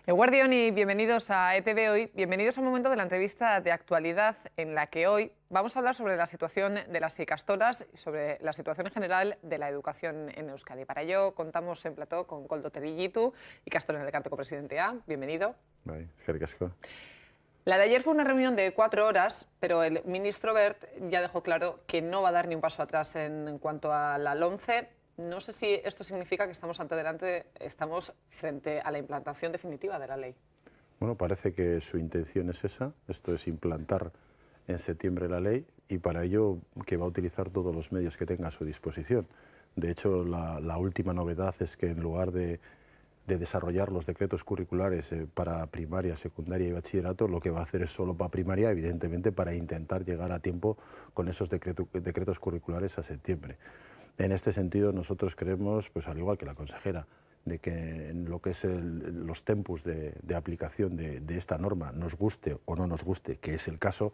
Eguardión y bienvenidos a ETV Hoy. Bienvenidos al momento de la entrevista de actualidad en la que hoy vamos a hablar sobre la situación de las ikastolas y sobre la situación en general de la educación en Euskadi. Para ello contamos en plató con Koldo Terillitu, ikastolen elkarteko presidentea. Bienvenido. Bai, eskerrik asko. La de ayer fue una reunión de 4 horas, pero el ministro Wert ya dejó claro que no va a dar ni un paso atrás en cuanto a la LOMCE. No sé si esto significa que estamos frente a la implantación definitiva de la ley. Bueno, parece que su intención es esa, esto es implantar en septiembre la ley y para ello que va a utilizar todos los medios que tenga a su disposición. De hecho, la última novedad es que en lugar de desarrollar los decretos curriculares para primaria, secundaria y bachillerato, lo que va a hacer es solo para primaria, evidentemente para intentar llegar a tiempo con esos decretos curriculares a septiembre. En este sentido, nosotros creemos, pues al igual que la consejera, de que en lo que es los tempus de aplicación de esta norma, nos guste o no nos guste, que es el caso,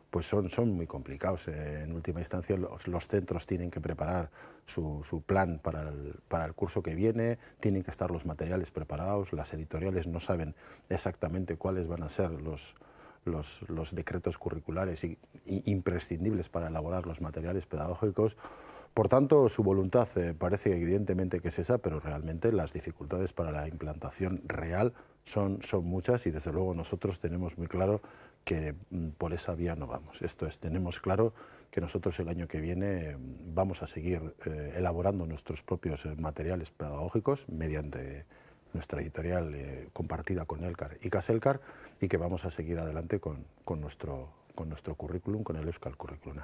pues son muy complicados. En última instancia, los centros tienen que preparar su plan para el curso que viene, tienen que estar los materiales preparados, las editoriales no saben exactamente cuáles van a ser los decretos curriculares imprescindibles para elaborar los materiales pedagógicos. Por tanto, su voluntad parece evidentemente que es esa, pero realmente las dificultades para la implantación real son muchas y desde luego nosotros tenemos muy claro que por esa vía no vamos. Esto es, tenemos claro que nosotros el año que viene vamos a seguir elaborando nuestros propios materiales pedagógicos mediante nuestra editorial compartida con Elkar y Caselkar y que vamos a seguir adelante con nuestro currículum, con el Euskal Curriculum.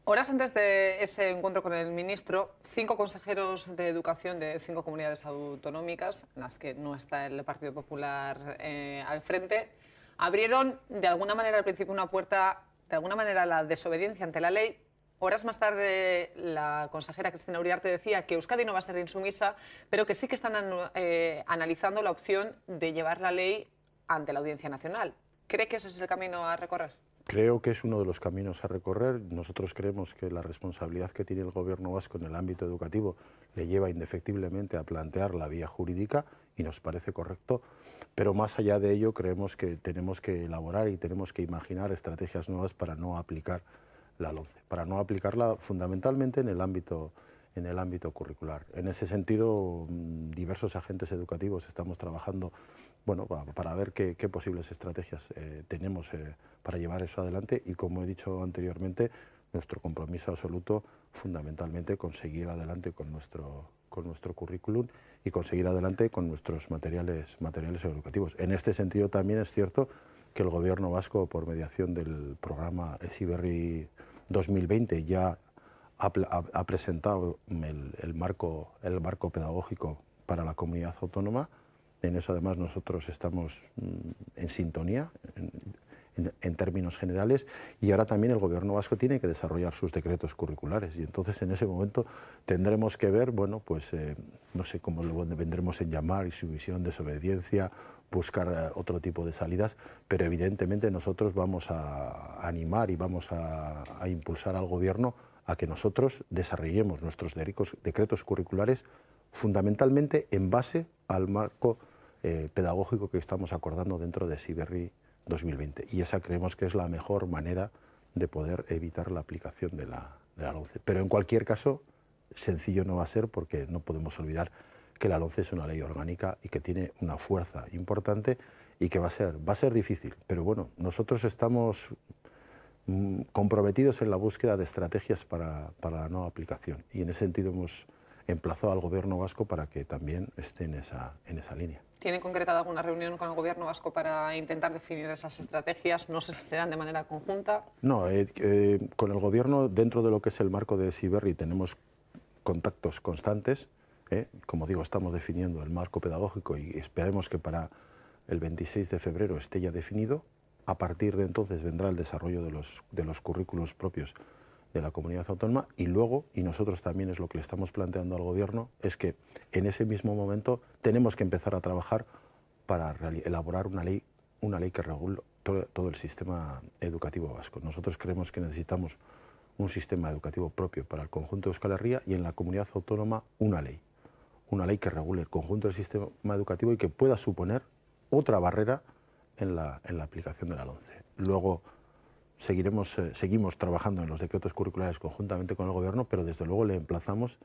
Horas antes de ese encuentro con el ministro, 5 consejeros de educación de 5 comunidades autonómicas, en las que no está el Partido Popular al frente, abrieron de alguna manera al principio una puerta, de alguna manera, a la desobediencia ante la ley. Horas más tarde, la consejera Cristina Uriarte decía que Euskadi no va a ser insumisa, pero que sí que están analizando la opción de llevar la ley ante la Audiencia Nacional. ¿Cree que ese es el camino a recorrer? Creo que es uno de los caminos a recorrer. Nosotros creemos que la responsabilidad que tiene el Gobierno vasco en el ámbito educativo le lleva indefectiblemente a plantear la vía jurídica y nos parece correcto, pero más allá de ello creemos que tenemos que elaborar y tenemos que imaginar estrategias nuevas para no aplicar la LOMCE, para no aplicarla fundamentalmente en el ámbito curricular. En ese sentido, diversos agentes educativos estamos trabajando para ver qué posibles estrategias tenemos para llevar eso adelante y, como he dicho anteriormente, nuestro compromiso absoluto fundamentalmente con seguir adelante con nuestro currículum y conseguir adelante con nuestros materiales educativos. En este sentido también es cierto que el Gobierno vasco, por mediación del programa Heziberri 2020, ya ha presentado el marco pedagógico para la comunidad autónoma. En eso además nosotros estamos en sintonía en términos generales y ahora también el Gobierno vasco tiene que desarrollar sus decretos curriculares y entonces en ese momento tendremos que ver, no sé cómo lo vendremos en llamar, y su visión, desobediencia, buscar otro tipo de salidas, pero evidentemente nosotros vamos a animar y vamos a impulsar al Gobierno a que nosotros desarrollemos nuestros decretos curriculares fundamentalmente en base al marco pedagógico que estamos acordando dentro de Heziberri 2020. Y esa creemos que es la mejor manera de poder evitar la aplicación de la LOMCE. Pero en cualquier caso, sencillo no va a ser porque no podemos olvidar que la LOMCE es una ley orgánica y que tiene una fuerza importante y que va a ser difícil. Pero bueno, nosotros estamos comprometidos en la búsqueda de estrategias para la no aplicación y en ese sentido hemos emplazado al Gobierno vasco para que también esté en esa línea. ¿Tienen concretada alguna reunión con el Gobierno vasco para intentar definir esas estrategias? No sé si serán de manera conjunta. No, con el Gobierno, dentro de lo que es el marco de Heziberri, tenemos contactos constantes. Como digo, estamos definiendo el marco pedagógico y esperemos que para el 26 de febrero esté ya definido. A partir de entonces vendrá el desarrollo de los currículos propios de la comunidad autónoma y luego, y nosotros también es lo que le estamos planteando al Gobierno, es que en ese mismo momento tenemos que empezar a trabajar para elaborar una ley que regule todo el sistema educativo vasco. Nosotros creemos que necesitamos un sistema educativo propio para el conjunto de Euskal Herria y en la comunidad autónoma una ley que regule el conjunto del sistema educativo y que pueda suponer otra barrera en la aplicación de la LOMCE. Luego seguimos trabajando en los decretos curriculares conjuntamente con el Gobierno, pero desde luego le emplazamos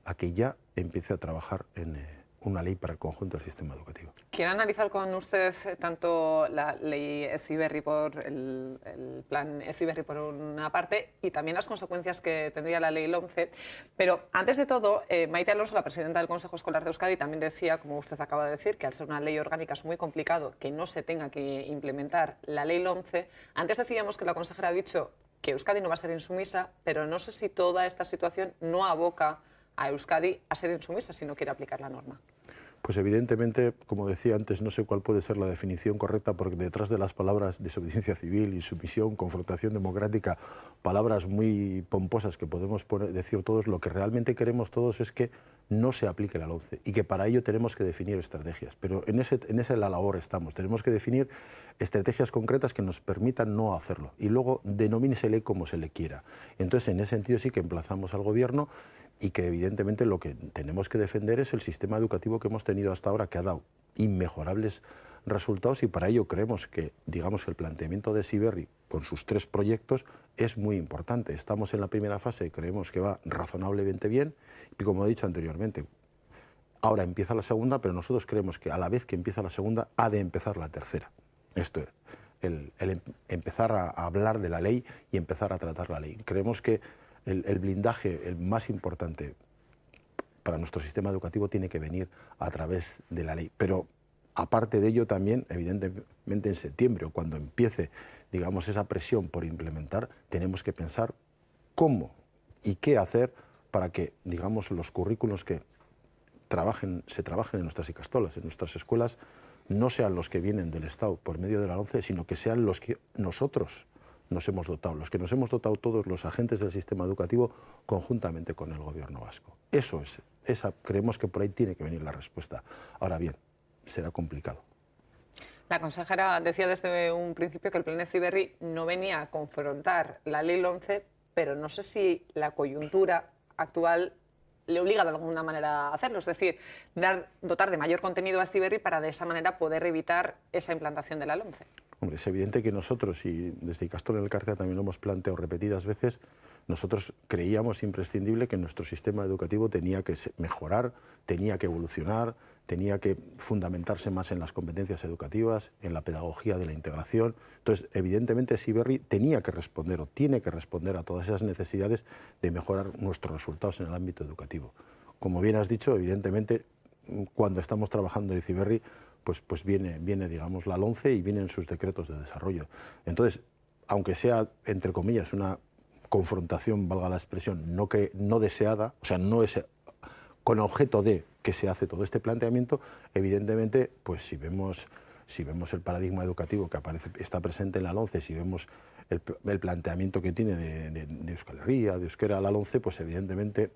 a que ya empiece a trabajar en una ley para el conjunto del sistema educativo. Quiero analizar con usted tanto la ley Heziberri el plan Heziberri por una parte y también las consecuencias que tendría la ley LOMCE. Pero antes de todo, Maite Alonso, la presidenta del Consejo Escolar de Euskadi, también decía, como usted acaba de decir, que al ser una ley orgánica es muy complicado que no se tenga que implementar la ley LOMCE. Antes decíamos que la consejera ha dicho que Euskadi no va a ser insumisa, pero no sé si toda esta situación no aboca a Euskadi a ser insumisa si no quiere aplicar la norma. Pues evidentemente, como decía antes, no sé cuál puede ser la definición correcta, porque detrás de las palabras desobediencia civil, insumisión, confrontación democrática, palabras muy pomposas que podemos decir todos, lo que realmente queremos todos es que no se aplique la LOMCE y que para ello tenemos que definir estrategias. Pero en esa labor estamos, tenemos que definir estrategias concretas que nos permitan no hacerlo y luego denomínesele como se le quiera. Entonces, en ese sentido sí que emplazamos al Gobierno y que evidentemente lo que tenemos que defender es el sistema educativo que hemos tenido hasta ahora, que ha dado inmejorables resultados, y para ello creemos que, digamos, el planteamiento de Heziberri con sus 3 proyectos es muy importante. Estamos en la primera fase y creemos que va razonablemente bien y, como he dicho anteriormente, ahora empieza la segunda, pero nosotros creemos que a la vez que empieza la segunda ha de empezar la tercera. Esto es, el empezar a hablar de la ley y empezar a tratar la ley. Creemos que el blindaje, el más importante para nuestro sistema educativo, tiene que venir a través de la ley. Pero aparte de ello también, evidentemente en septiembre o cuando empiece, digamos, esa presión por implementar, tenemos que pensar cómo y qué hacer para que, digamos, los currículos que se trabajen en nuestras ikastolas, en nuestras escuelas, no sean los que vienen del Estado por medio de la LOMCE, sino que sean los que nosotros nos hemos dotado, los que nos hemos dotado todos los agentes del sistema educativo conjuntamente con el Gobierno vasco. Eso es, creemos que por ahí tiene que venir la respuesta. Ahora bien, será complicado. La consejera decía desde un principio que el plan Heziberri no venía a confrontar la ley LOMCE, pero no sé si la coyuntura actual le obliga de alguna manera a hacerlo, es decir, dotar de mayor contenido a Heziberri para de esa manera poder evitar esa implantación de la LOMCE. Hombre, es evidente que nosotros, y desde Ikastola en Elkartea también lo hemos planteado repetidas veces, nosotros creíamos imprescindible que nuestro sistema educativo tenía que mejorar, tenía que evolucionar, tenía que fundamentarse más en las competencias educativas, en la pedagogía de la integración. Entonces, evidentemente, Heziberri tenía que responder o tiene que responder a todas esas necesidades de mejorar nuestros resultados en el ámbito educativo. Como bien has dicho, evidentemente, cuando estamos trabajando en Heziberri, pues viene, digamos, la LOMCE y vienen sus decretos de desarrollo. Entonces, aunque sea, entre comillas, una confrontación, valga la expresión, no deseada, o sea, no es con objeto de que se hace todo este planteamiento, evidentemente, pues si vemos el paradigma educativo que está presente en la LOMCE, si vemos el planteamiento que tiene de Euskal Herria, de euskera a la LOMCE, pues evidentemente,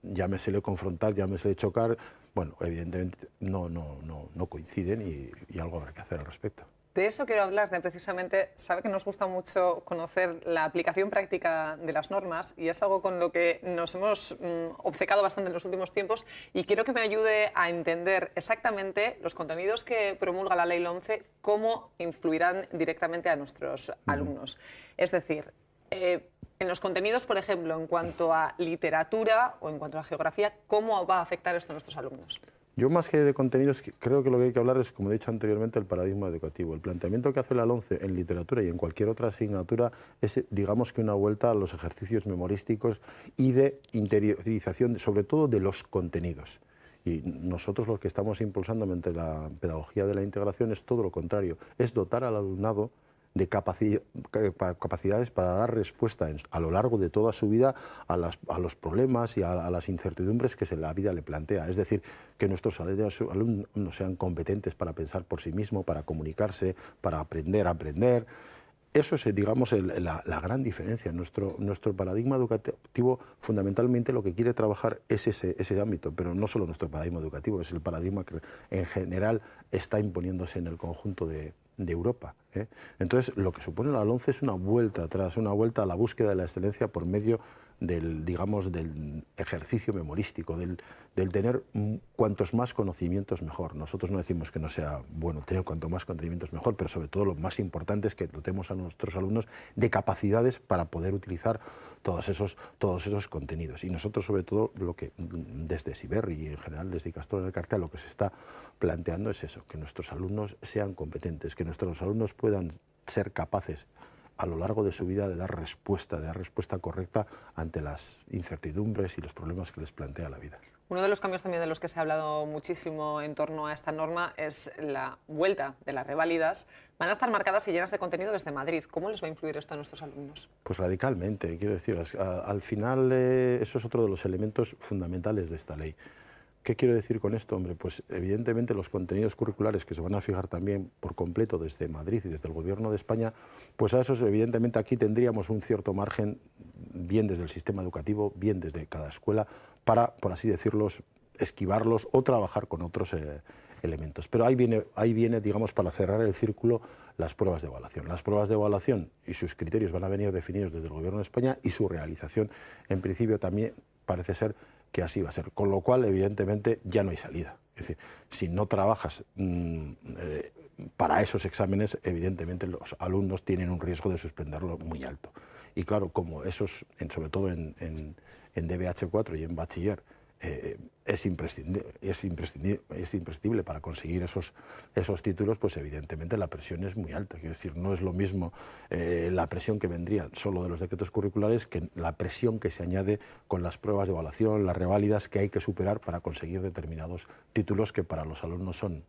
llámesele confrontar, llámesele chocar, bueno, evidentemente no coinciden y algo habrá que hacer al respecto. De eso quiero hablar, de precisamente, sabe que nos gusta mucho conocer la aplicación práctica de las normas y es algo con lo que nos hemos obcecado bastante en los últimos tiempos y quiero que me ayude a entender exactamente los contenidos que promulga la ley LOMCE, cómo influirán directamente a nuestros alumnos. Es decir, en los contenidos, por ejemplo, en cuanto a literatura o en cuanto a geografía, ¿cómo va a afectar esto a nuestros alumnos? Yo, más que de contenidos, creo que lo que hay que hablar es, como he dicho anteriormente, el paradigma educativo. El planteamiento que hace la LOMCE en literatura y en cualquier otra asignatura es, digamos, que una vuelta a los ejercicios memorísticos y de interiorización, sobre todo de los contenidos. Y nosotros lo que estamos impulsando mediante la pedagogía de la integración es todo lo contrario, es dotar al alumnado de capacidades para dar respuesta a lo largo de toda su vida a los problemas y a las incertidumbres que la vida le plantea. Es decir, que nuestros alumnos sean competentes para pensar por sí mismos, para comunicarse, para aprender a aprender. Eso es, digamos, la gran diferencia. Nuestro paradigma educativo fundamentalmente lo que quiere trabajar es ese ámbito, pero no solo nuestro paradigma educativo, es el paradigma que en general está imponiéndose en el conjunto de Europa. Entonces, lo que supone la LOMCE es una vuelta atrás, una vuelta a la búsqueda de la excelencia por medio digamos, del ejercicio memorístico, del tener cuantos más conocimientos mejor. Nosotros no decimos que no sea bueno tener cuanto más conocimientos mejor, pero sobre todo lo más importante es que dotemos a nuestros alumnos de capacidades para poder utilizar todos esos contenidos. Y nosotros, sobre todo, lo que desde Siberry y en general desde Ikastola Elkartea lo que se está planteando es eso, que nuestros alumnos sean competentes, que nuestros alumnos puedan ser capaces a lo largo de su vida de dar respuesta correcta ante las incertidumbres y los problemas que les plantea la vida. Uno de los cambios también de los que se ha hablado muchísimo en torno a esta norma es la vuelta de las reválidas. Van a estar marcadas y llenas de contenido desde Madrid. ¿Cómo les va a influir esto a nuestros alumnos? Pues radicalmente, quiero decir, al final eso es otro de los elementos fundamentales de esta ley. ¿Qué quiero decir con esto? Hombre, pues evidentemente los contenidos curriculares que se van a fijar también por completo desde Madrid y desde el Gobierno de España, pues a esos evidentemente aquí tendríamos un cierto margen, bien desde el sistema educativo, bien desde cada escuela, para, por así decirlo, esquivarlos o trabajar con otros elementos. Pero ahí viene, digamos, para cerrar el círculo, las pruebas de evaluación. Las pruebas de evaluación y sus criterios van a venir definidos desde el Gobierno de España y su realización, en principio, también parece ser que así va a ser, con lo cual evidentemente ya no hay salida. Es decir, si no trabajas para esos exámenes, evidentemente los alumnos tienen un riesgo de suspenderlo muy alto. Y claro, como esos, sobre todo en DBH4 y en bachiller, es imprescindible para conseguir esos títulos, pues evidentemente la presión es muy alta. Quiero decir, no es lo mismo la presión que vendría solo de los decretos curriculares que la presión que se añade con las pruebas de evaluación, las reválidas que hay que superar para conseguir determinados títulos que para los alumnos son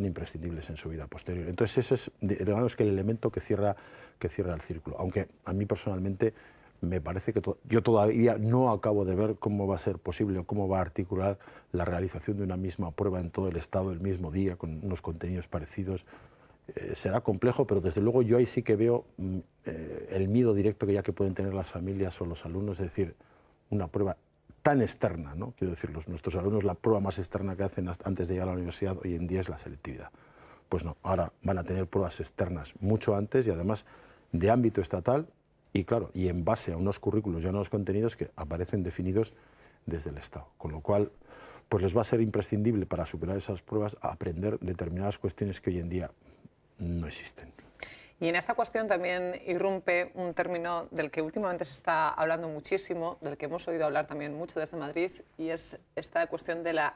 imprescindibles en su vida posterior. Entonces ese es, digamos, que el elemento que cierra el círculo. Aunque a mí personalmente me parece que yo todavía no acabo de ver cómo va a ser posible o cómo va a articular la realización de una misma prueba en todo el Estado el mismo día, con unos contenidos parecidos. Será complejo, pero desde luego yo ahí sí que veo el miedo directo que pueden tener las familias o los alumnos, es decir, una prueba tan externa, ¿no? Quiero decir, nuestros alumnos, la prueba más externa que hacen antes de llegar a la universidad hoy en día es la selectividad. Pues no, ahora van a tener pruebas externas mucho antes y además de ámbito estatal. Y claro, y en base a unos currículos y a unos contenidos que aparecen definidos desde el Estado. Con lo cual, pues les va a ser imprescindible para superar esas pruebas aprender determinadas cuestiones que hoy en día no existen. Y en esta cuestión también irrumpe un término del que últimamente se está hablando muchísimo, del que hemos oído hablar también mucho desde Madrid, y es esta cuestión de la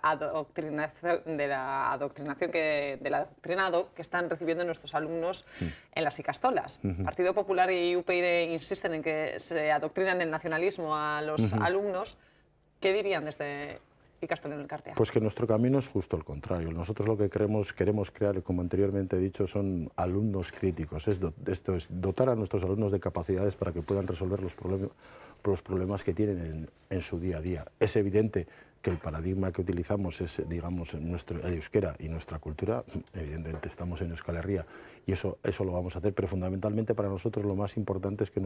del adoctrinado que están recibiendo nuestros alumnos en las ikastolas. Partido Popular y UPyD insisten en que se adoctrinan el nacionalismo a los alumnos. ¿Qué dirían desde Ikastola Elkartea? Pues que nuestro camino es justo el contrario. Nosotros lo que queremos crear, como anteriormente he dicho, son alumnos críticos. Esto es dotar a nuestros alumnos de capacidades para que puedan resolver los problemas que tienen en su día a día. Es evidente que el paradigma que utilizamos es, digamos, el euskera y nuestra cultura. Evidentemente estamos en Euskal Herria y eso lo vamos a hacer, pero fundamentalmente para nosotros lo más importante es que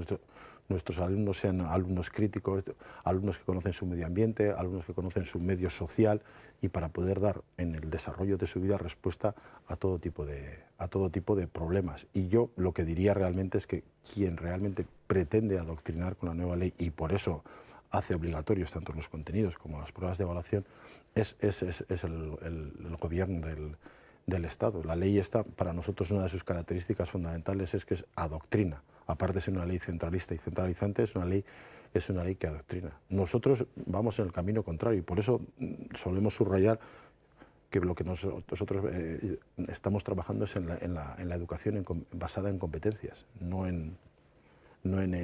nuestros alumnos sean alumnos críticos, alumnos que conocen su medio ambiente, alumnos que conocen su medio social, y para poder dar en el desarrollo de su vida respuesta a todo tipo de problemas. Y yo lo que diría realmente es que quien realmente pretende adoctrinar con la nueva ley, y por eso hace obligatorios tanto los contenidos como las pruebas de evaluación, es el gobierno del Estado. La ley esta, para nosotros, una de sus características fundamentales es que adoctrina. Aparte de ser una ley centralista y centralizante, es una ley que adoctrina. Nosotros vamos en el camino contrario y por eso solemos subrayar que lo que nosotros estamos trabajando es en la educación basada en competencias, no en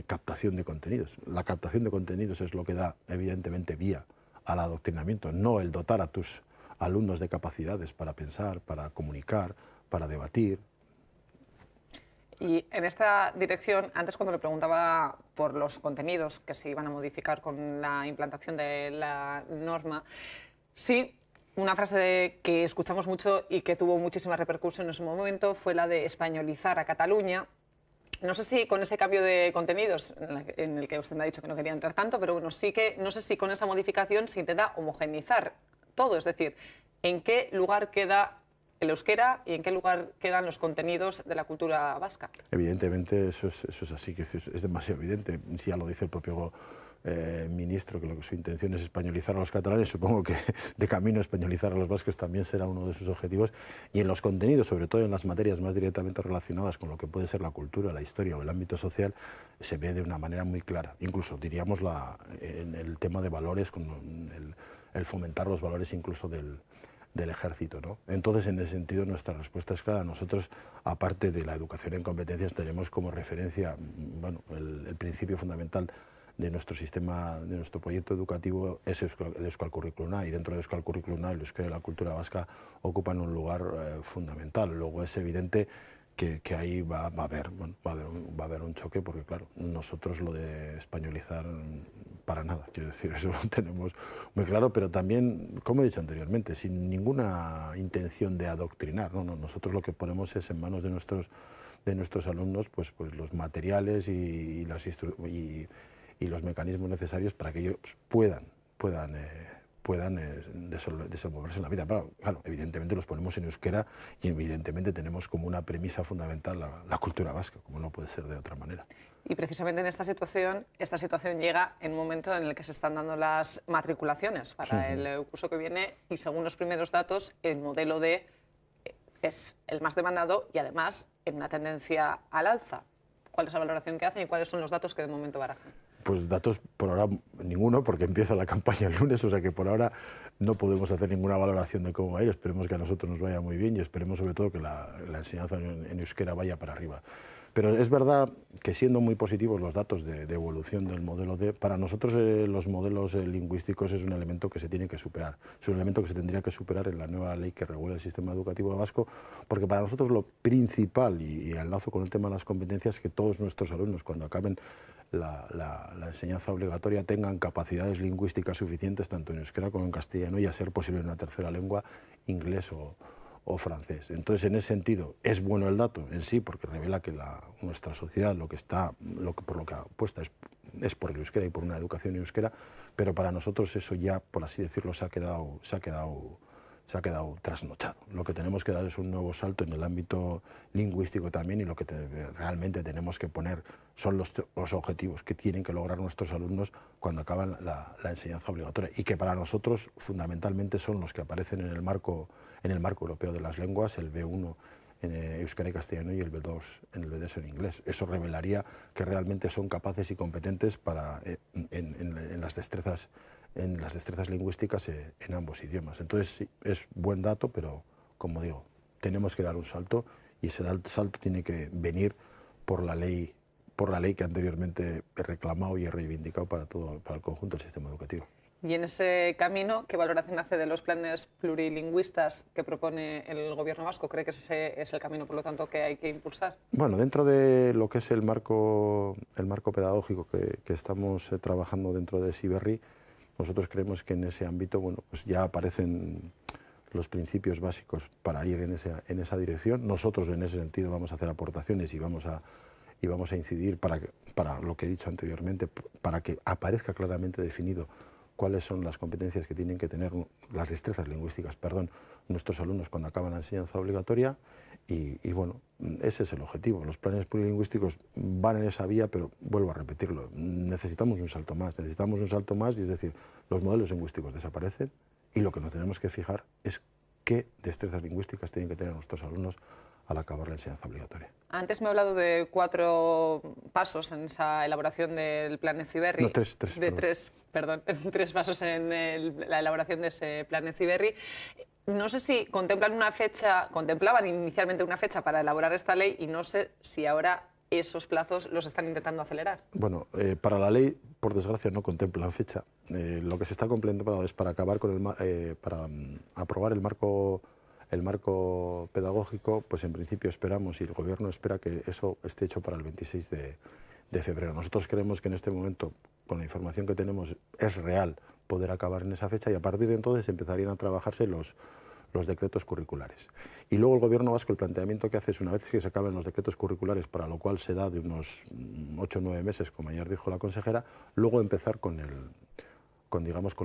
captación de contenidos. La captación de contenidos es lo que da, evidentemente, vía al adoctrinamiento, no el dotar a tus alumnos de capacidades para pensar, para comunicar, para debatir. Y en esta dirección, antes cuando le preguntaba por los contenidos que se iban a modificar con la implantación de la norma, sí, una frase que escuchamos mucho y que tuvo muchísima repercusión en su momento fue la de españolizar a Cataluña. No sé si con ese cambio de contenidos, en el que usted me ha dicho que no quería entrar tanto, pero bueno, sí que no sé si con esa modificación se intenta homogeneizar todo, es decir, ¿en qué lugar queda el euskera y en qué lugar quedan los contenidos de la cultura vasca? Evidentemente eso es así, que es demasiado evidente, ya lo dice el propio ministro, que lo que su intención es españolizar a los catalanes, supongo que de camino a españolizar a los vascos también será uno de sus objetivos, y en los contenidos, sobre todo en las materias más directamente relacionadas con lo que puede ser la cultura, la historia o el ámbito social, se ve de una manera muy clara. Incluso diríamos en el tema de valores, con el fomentar los valores incluso del ejército, ¿no? Entonces, en ese sentido, nuestra respuesta es clara. Nosotros, aparte de la educación en competencias, tenemos como referencia, bueno, el principio fundamental de nuestro sistema, de nuestro proyecto educativo, es el Euskal Curriculum A, y dentro del Euskal Curriculum A, el euskera y la cultura vasca ocupan un lugar fundamental. Luego es evidente que ahí va a haber un choque, porque claro, nosotros lo de españolizar para nada, quiero decir, eso lo tenemos muy claro, pero también, como he dicho anteriormente, sin ninguna intención de adoctrinar, no, nosotros lo que ponemos es en manos de nuestros alumnos pues los materiales y los mecanismos necesarios para que ellos puedan desenvolverse en la vida. Pero, claro, evidentemente los ponemos en euskera y evidentemente tenemos como una premisa fundamental la cultura vasca, como no puede ser de otra manera. Y precisamente en esta situación llega en un momento en el que se están dando las matriculaciones para el curso que viene, y según los primeros datos, el modelo D es el más demandado y además en una tendencia al alza. ¿Cuál es la valoración que hacen y cuáles son los datos que de momento barajan? Pues datos por ahora ninguno, porque empieza la campaña el lunes, o sea que por ahora no podemos hacer ninguna valoración de cómo va a ir. Esperemos que a nosotros nos vaya muy bien y esperemos sobre todo que la enseñanza en euskera vaya para arriba. Pero es verdad que, siendo muy positivos los datos de evolución del modelo D, para nosotros los modelos lingüísticos es un elemento que se tiene que superar. Es un elemento que se tendría que superar en la nueva ley que regula el sistema educativo vasco, porque para nosotros lo principal, y enlazo con el tema de las competencias, es que todos nuestros alumnos, cuando acaben la enseñanza obligatoria, tengan capacidades lingüísticas suficientes tanto en euskera como en castellano, y a ser posible en una tercera lengua, inglés o francés. Entonces, en ese sentido, es bueno el dato en sí, porque revela que nuestra sociedad por lo que apuesta es por el euskera y por una educación en euskera, pero para nosotros eso ya, por así decirlo, se ha quedado trasnochado. Lo que tenemos que dar es un nuevo salto en el ámbito lingüístico también, y lo que realmente tenemos que poner son los objetivos que tienen que lograr nuestros alumnos cuando acaban la enseñanza obligatoria, y que para nosotros fundamentalmente son los que aparecen en el marco europeo de las lenguas, el B1 en euskera y castellano y el B2 en inglés. Eso revelaría que realmente son capaces y competentes en las destrezas lingüísticas en ambos idiomas. Entonces, sí, es buen dato, pero, como digo, tenemos que dar un salto, y ese salto tiene que venir por la ley que anteriormente he reclamado y he reivindicado para el conjunto del sistema educativo. Y en ese camino, ¿qué valoración hace de los planes plurilingüistas que propone el Gobierno vasco? ¿Cree que ese es el camino, por lo tanto, que hay que impulsar? Bueno, dentro de lo que es el marco pedagógico que estamos trabajando dentro de Heziberri, nosotros creemos que en ese ámbito, bueno, pues ya aparecen los principios básicos para ir en esa dirección. Nosotros, en ese sentido, vamos a hacer aportaciones y vamos a incidir para lo que he dicho anteriormente, para que aparezca claramente definido cuáles son las competencias que tienen que tener, las destrezas lingüísticas, nuestros alumnos cuando acaban la enseñanza obligatoria, y bueno, ese es el objetivo. Los planes plurilingüísticos van en esa vía, pero vuelvo a repetirlo, necesitamos un salto más, y es decir, los modelos lingüísticos desaparecen, y lo que nos tenemos que fijar es qué destrezas lingüísticas tienen que tener nuestros alumnos al acabar la enseñanza obligatoria. Antes me ha hablado de 4 pasos en esa elaboración del plan Heziberri. No, 3. Tres pasos en la elaboración de ese plan Heziberri. No sé si contemplaban inicialmente una fecha para elaborar esta ley, y no sé si ahora esos plazos los están intentando acelerar. Bueno, para la ley, por desgracia, no contemplan fecha. Lo que se está contemplando es para aprobar el marco pedagógico, pues en principio esperamos, y el Gobierno espera, que eso esté hecho para el 26 de febrero. Nosotros creemos que en este momento, con la información que tenemos, es real poder acabar en esa fecha, y a partir de entonces empezarían a trabajarse los decretos curriculares. Y luego el Gobierno vasco, el planteamiento que hace es, una vez que se acaben los decretos curriculares, para lo cual se da de unos 8 o 9 meses, como ayer dijo la consejera, luego empezar con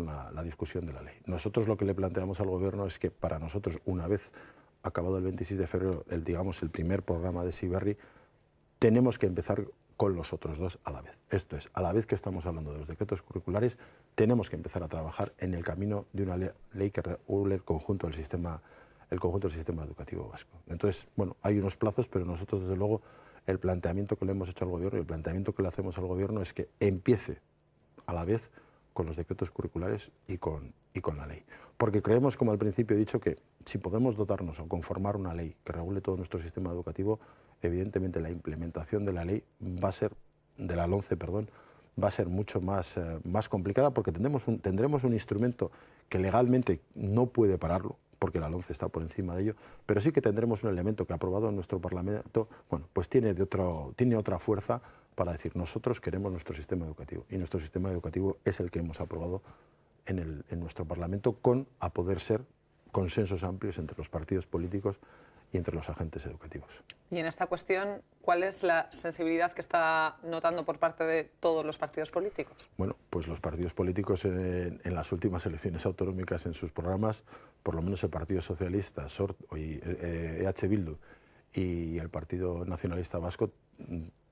la discusión de la ley. Nosotros lo que le planteamos al Gobierno es que, para nosotros, una vez acabado el 26 de febrero, el primer programa de Heziberri, tenemos que empezar con los otros dos a la vez. Esto es, a la vez que estamos hablando de los decretos curriculares, tenemos que empezar a trabajar en el camino de una ley que regule el conjunto del sistema educativo vasco. Entonces, bueno, hay unos plazos, pero nosotros, desde luego, el planteamiento que le hemos hecho al Gobierno y el planteamiento que le hacemos al Gobierno es que empiece a la vez con los decretos curriculares y con la ley. Porque creemos, como al principio he dicho, que si podemos dotarnos o conformar una ley que regule todo nuestro sistema educativo, evidentemente la implementación de la ley va a ser, de la LOMCE, perdón, va a ser mucho más complicada, porque tendremos un instrumento que legalmente no puede pararlo, porque la LOMCE está por encima de ello, pero sí que tendremos un elemento que ha aprobado en nuestro Parlamento, bueno, pues tiene otra fuerza para decir, nosotros queremos nuestro sistema educativo, y nuestro sistema educativo es el que hemos aprobado en nuestro Parlamento, con, a poder ser, consensos amplios entre los partidos políticos y entre los agentes educativos. Y en esta cuestión, ¿cuál es la sensibilidad que está notando por parte de todos los partidos políticos? Bueno, pues los partidos políticos en las últimas elecciones autonómicas, en sus programas, por lo menos el Partido Socialista, EH Bildu y el Partido Nacionalista Vasco,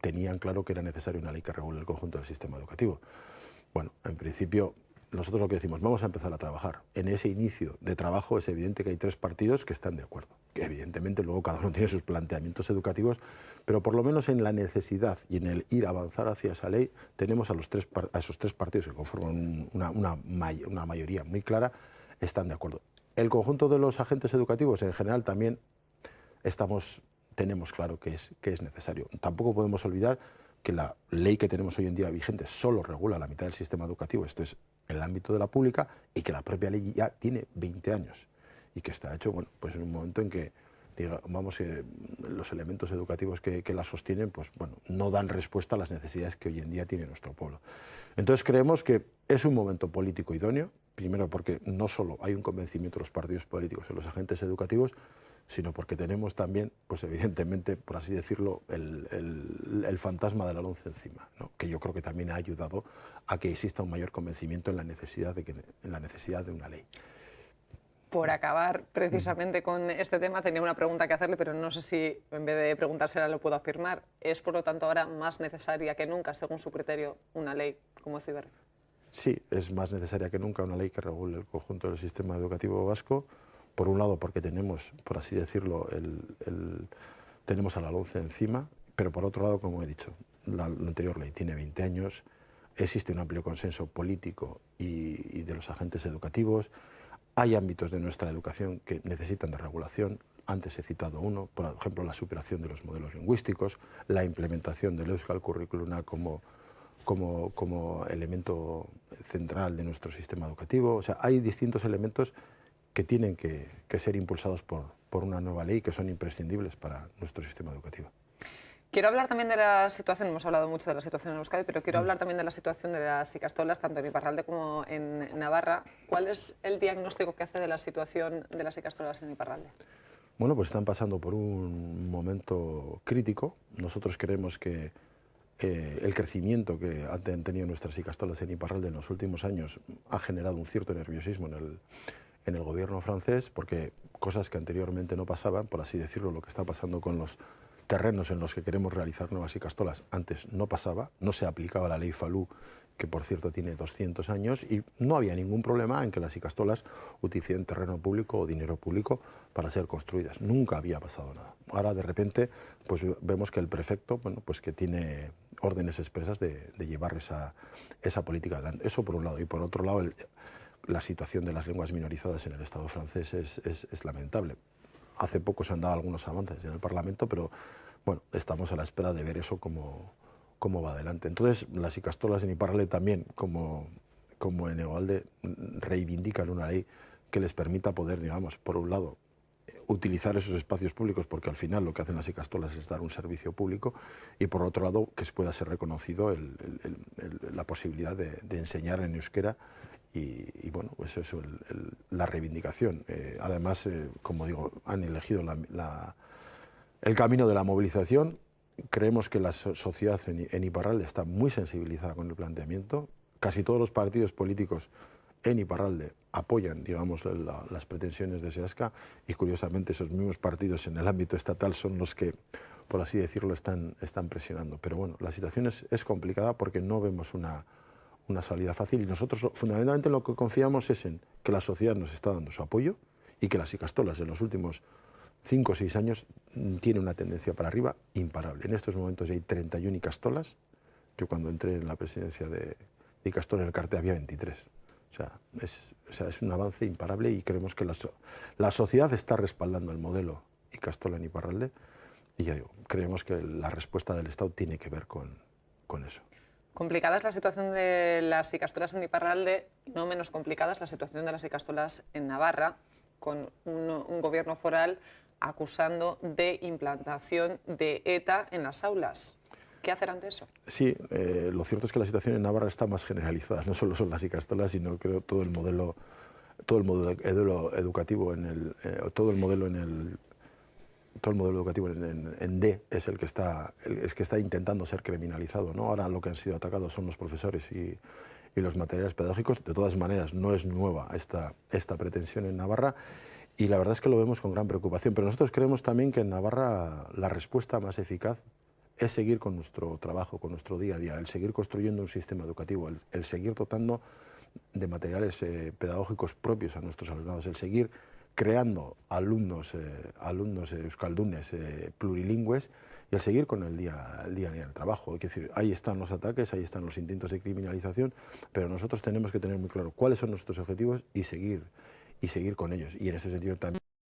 tenían claro que era necesaria una ley que regule el conjunto del sistema educativo. Bueno, en principio, nosotros lo que decimos, vamos a empezar a trabajar. En ese inicio de trabajo es evidente que hay tres partidos que están de acuerdo, que evidentemente luego cada uno tiene sus planteamientos educativos, pero por lo menos en la necesidad y en el ir a avanzar hacia esa ley, tenemos a esos tres partidos que conforman una mayoría muy clara, están de acuerdo. El conjunto de los agentes educativos en general también tenemos claro que es necesario. Tampoco podemos olvidar que la ley que tenemos hoy en día vigente solo regula la mitad del sistema educativo, esto es en el ámbito de la pública, y que la propia ley ya tiene 20 años y que está hecho, bueno, pues en un momento en que, digamos, los elementos educativos que la sostienen, pues bueno, no dan respuesta a las necesidades que hoy en día tiene nuestro pueblo. Entonces creemos que es un momento político idóneo, primero porque no solo hay un convencimiento de los partidos políticos y los agentes educativos, sino porque tenemos también, pues evidentemente, por así decirlo, el fantasma de la LOMCE encima, ¿no? Que yo creo que también ha ayudado a que exista un mayor convencimiento en la necesidad de una ley. Por acabar precisamente con este tema, tenía una pregunta que hacerle, pero no sé si en vez de preguntársela lo puedo afirmar. ¿Es por lo tanto ahora más necesaria que nunca, según su criterio, una ley como Heziberri? Sí, es más necesaria que nunca una ley que regule el conjunto del sistema educativo vasco. Por un lado, porque tenemos, por así decirlo, tenemos a la LOMCE encima, pero por otro lado, como he dicho, la anterior ley tiene 20 años, existe un amplio consenso político y de los agentes educativos, hay ámbitos de nuestra educación que necesitan de regulación, antes he citado uno, por ejemplo, la superación de los modelos lingüísticos, la implementación del Euskal Curriculum como elemento central de nuestro sistema educativo, o sea, hay distintos elementos que tienen que ser impulsados por una nueva ley, que son imprescindibles para nuestro sistema educativo. Quiero hablar también de la situación, hemos hablado mucho de la situación en Euskadi, pero quiero hablar también de la situación de las ikastolas, tanto en Iparralde como en Navarra. ¿Cuál es el diagnóstico que hace de la situación de las ikastolas en Iparralde? Bueno, pues están pasando por un momento crítico. Nosotros creemos que el crecimiento que han tenido nuestras ikastolas en Iparralde en los últimos años ha generado un cierto nerviosismo en el gobierno francés, porque cosas que anteriormente no pasaban, por así decirlo, lo que está pasando con los terrenos en los que queremos realizar nuevas ikastolas, antes no pasaba, no se aplicaba la ley FALU, que por cierto tiene 200 años, y no había ningún problema en que las ikastolas utilicen terreno público o dinero público para ser construidas. Nunca había pasado nada. Ahora de repente pues vemos que el prefecto, bueno, pues que tiene órdenes expresas de llevar esa política adelante. Eso por un lado. Y por otro lado, la situación de las lenguas minorizadas en el Estado francés es lamentable. Hace poco se han dado algunos avances en el Parlamento, pero bueno, estamos a la espera de ver eso cómo va adelante. Entonces, las ikastolas en Iparralde también, como en Egualde, reivindican una ley que les permita poder, digamos, por un lado, utilizar esos espacios públicos, porque al final lo que hacen las ikastolas es dar un servicio público, y por otro lado, que pueda ser reconocido la posibilidad de enseñar en euskera. Y bueno, pues eso, la reivindicación. Además, como digo, han elegido el camino de la movilización. Creemos que la sociedad en Iparralde está muy sensibilizada con el planteamiento. Casi todos los partidos políticos en Iparralde apoyan, digamos, las pretensiones de Seasca, y curiosamente esos mismos partidos en el ámbito estatal son los que por así decirlo, están presionando. Pero bueno, la situación es complicada porque no vemos una salida fácil y nosotros fundamentalmente lo que confiamos es en que la sociedad nos está dando su apoyo y que las Ikastolas en los últimos 5 o 6 años tiene una tendencia para arriba imparable. En estos momentos hay 31 Ikastolas. Yo cuando entré en la presidencia de Ikastola en el Carte había 23. O sea, es un avance imparable y creemos que la sociedad está respaldando el modelo Ikastola en Iparralde y ya digo, creemos que la respuesta del Estado tiene que ver con eso. Complicada es la situación de las Ikastolas en Iparralde, no menos complicada es la situación de las Ikastolas en Navarra, con un gobierno foral acusando de implantación de ETA en las aulas. ¿Qué hacer ante eso? Sí, lo cierto es que la situación en Navarra está más generalizada, no solo son las Ikastolas, sino creo todo el modelo educativo educativo en D es el que está intentando ser criminalizado, ¿no? Ahora lo que han sido atacados son los profesores y los materiales pedagógicos. De todas maneras, no es nueva esta pretensión en Navarra y la verdad es que lo vemos con gran preocupación. Pero nosotros creemos también que en Navarra la respuesta más eficaz es seguir con nuestro trabajo, con nuestro día a día, el seguir construyendo un sistema educativo, el seguir dotando de materiales pedagógicos propios a nuestros alumnados, el seguir creando alumnos euskaldunes plurilingües y el seguir con el día a día del trabajo. Es decir, ahí están los ataques, ahí están los intentos de criminalización, pero nosotros tenemos que tener muy claro cuáles son nuestros objetivos y seguir con ellos. Y en ese sentido también